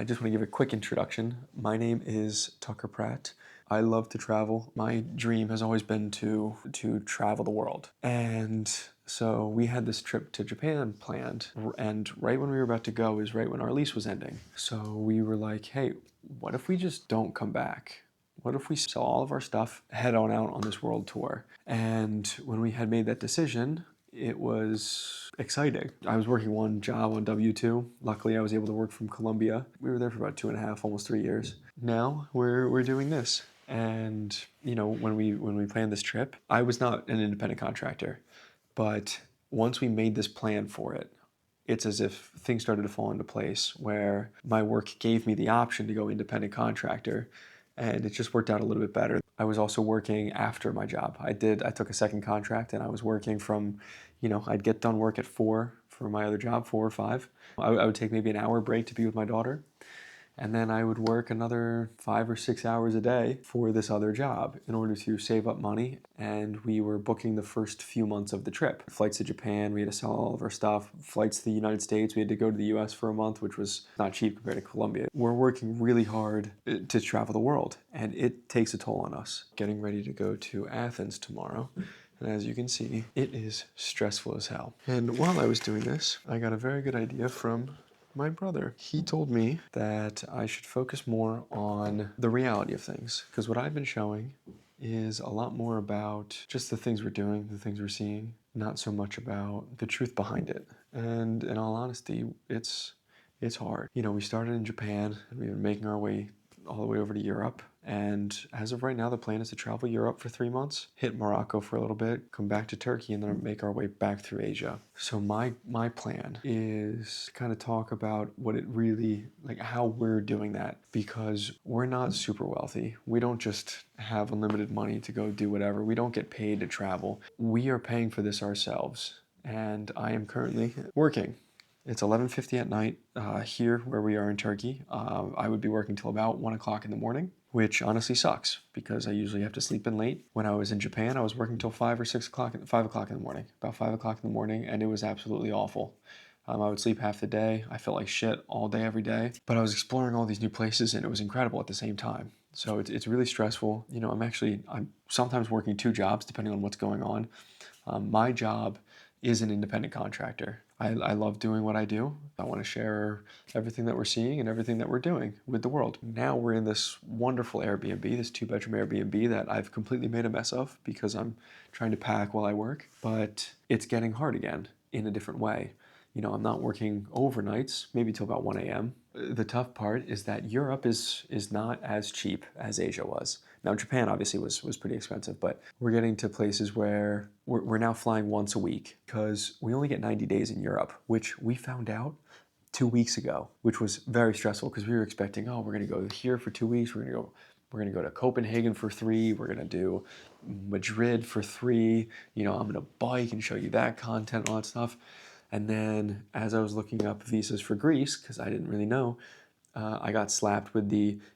I just want to give a quick introduction. My name is Tucker Pratt. I love to travel. My dream has always been to travel the world. And so we had this trip to Japan planned, and right when we were about to go is right when our lease was ending. So we were like, hey, what if we just don't come back? What if we sell all of our stuff, head on out on this world tour? And when we had made that decision, it was exciting. I was working one job on W-2. Luckily, I was able to work from Colombia. We were there for about 2.5, almost 3 years. Now we're doing this. And you know, when we planned this trip, I was not an independent contractor, but once we made this plan for it, it's as if things started to fall into place where my work gave me the option to go independent contractor, and it just worked out a little bit better. I was also working after my job. I took a second contract and I was working from, I'd get done work at 4 for my other job, 4 or 5. I would take maybe an hour break to be with my daughter. And then I would work another 5 or 6 hours a day for this other job in order to save up money. And we were booking the first few months of the trip. Flights to Japan, we had to sell all of our stuff. Flights to the United States, we had to go to the US for a month, which was not cheap compared to Colombia. We're working really hard to travel the world, and it takes a toll on us. Getting ready to go to Athens tomorrow. And as you can see, it is stressful as hell. And while I was doing this, I got a very good idea from my brother. He told me that I should focus more on the reality of things, because what I've been showing is a lot more about just the things we're doing, the things we're seeing, not so much about the truth behind it. And in all honesty, it's hard. We started in Japan and we've been making our way all the way over to Europe. And as of right now, the plan is to travel Europe for 3 months, hit Morocco for a little bit, come back to Turkey, and then make our way back through Asia. So my plan is to kind of talk about what it really, like how we're doing that, because we're not super wealthy. We don't just have unlimited money to go do whatever. We don't get paid to travel. We are paying for this ourselves. And I am currently working. It's 11:50 at night here where we are in Turkey. I would be working till about 1 o'clock in the morning, which honestly sucks because I usually have to sleep in late. When I was in Japan, I was working till 5 or 6 o'clock, 5 o'clock in the morning, about 5 o'clock in the morning, and it was absolutely awful. I would sleep half the day. I felt like shit all day, every day. But I was exploring all these new places, and it was incredible at the same time. So it's really stressful. I'm sometimes working 2 jobs depending on what's going on. My job is an independent contractor. I love doing what I do. I want to share everything that we're seeing and everything that we're doing with the world. Now we're in this wonderful Airbnb, this 2-bedroom Airbnb that I've completely made a mess of because I'm trying to pack while I work, but it's getting hard again in a different way. I'm not working overnights, maybe till about 1 a.m. The tough part is that Europe is not as cheap as Asia was. Now, Japan obviously was pretty expensive, but we're getting to places where we're now flying once a week because we only get 90 days in Europe, which we found out 2 weeks ago, which was very stressful because we were expecting, oh, we're going to go here for 2 weeks. We're going to go to Copenhagen for 3. We're going to do Madrid for 3. I'm going to bike and show you that content, all that stuff. And then as I was looking up visas for Greece, because I didn't really know, I got slapped with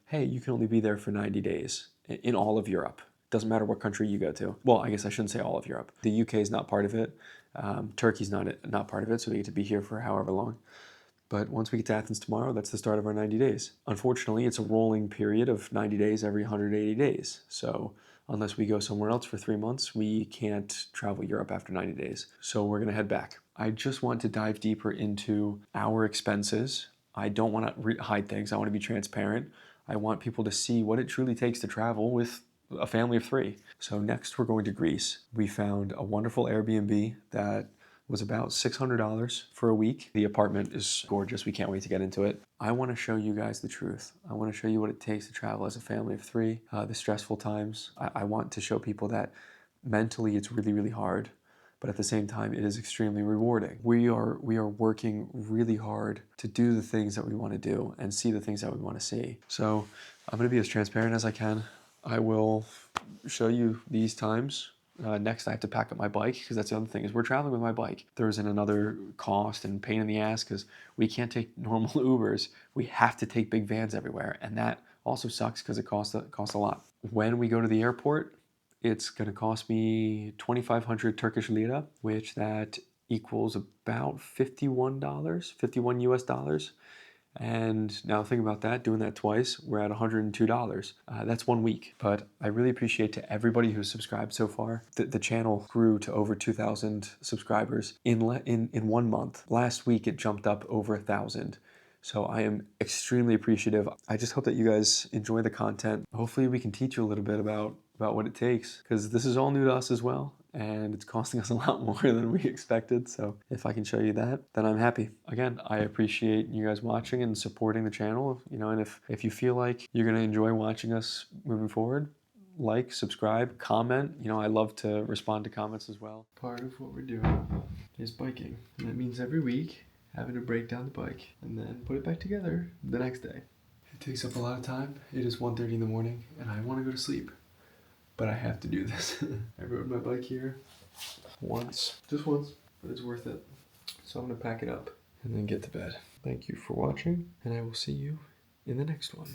hey, you can only be there for 90 days in all of Europe. Doesn't matter what country you go to. Well, I guess I shouldn't say all of Europe. The UK is not part of it. Turkey's not part of it, so we get to be here for however long. But once we get to Athens tomorrow, that's the start of our 90 days. Unfortunately, it's a rolling period of 90 days every 180 days. So unless we go somewhere else for 3 months, we can't travel Europe after 90 days. So we're going to head back. I just want to dive deeper into our expenses. I don't want to hide things. I want to be transparent. I want people to see what it truly takes to travel with a family of 3. So next we're going to Greece. We found a wonderful Airbnb that was about $600 for a week. The apartment is gorgeous. We can't wait to get into it. I want to show you guys the truth. I want to show you what it takes to travel as a family of 3, the stressful times. I want to show people that mentally it's really, really hard, but at the same time, it is extremely rewarding. We are working really hard to do the things that we want to do and see the things that we want to see. So I'm going to be as transparent as I can. I will show you these times. Next, I have to pack up my bike because that's the other thing is we're traveling with my bike. There's another cost and pain in the ass because we can't take normal Ubers. We have to take big vans everywhere, and that also sucks because it costs a lot. When we go to the airport, it's going to cost me 2,500 Turkish lira, which that equals about $51 US dollars. And now think about that, doing that twice, we're at $102. That's 1 week. But I really appreciate to everybody who's subscribed so far. The channel grew to over 2,000 subscribers in 1 month. Last week it jumped up over 1,000. So I am extremely appreciative. I just hope that you guys enjoy the content. Hopefully we can teach you a little bit about what it takes, because this is all new to us as well, and it's costing us a lot more than we expected. So if I can show you that, then I'm happy. Again, I appreciate you guys watching and supporting the channel, you know, and if you feel like you're gonna enjoy watching us moving forward, like, subscribe, comment. You know, I love to respond to comments as well. Part of what we're doing is biking, and that means every week having to break down the bike and then put it back together the next day. It takes up a lot of time. It is 1:30 in the morning and I want to go to sleep, but I have to do this. I rode my bike here once, just once, but it's worth it. So I'm gonna pack it up and then get to bed. Thank you for watching, and I will see you in the next one.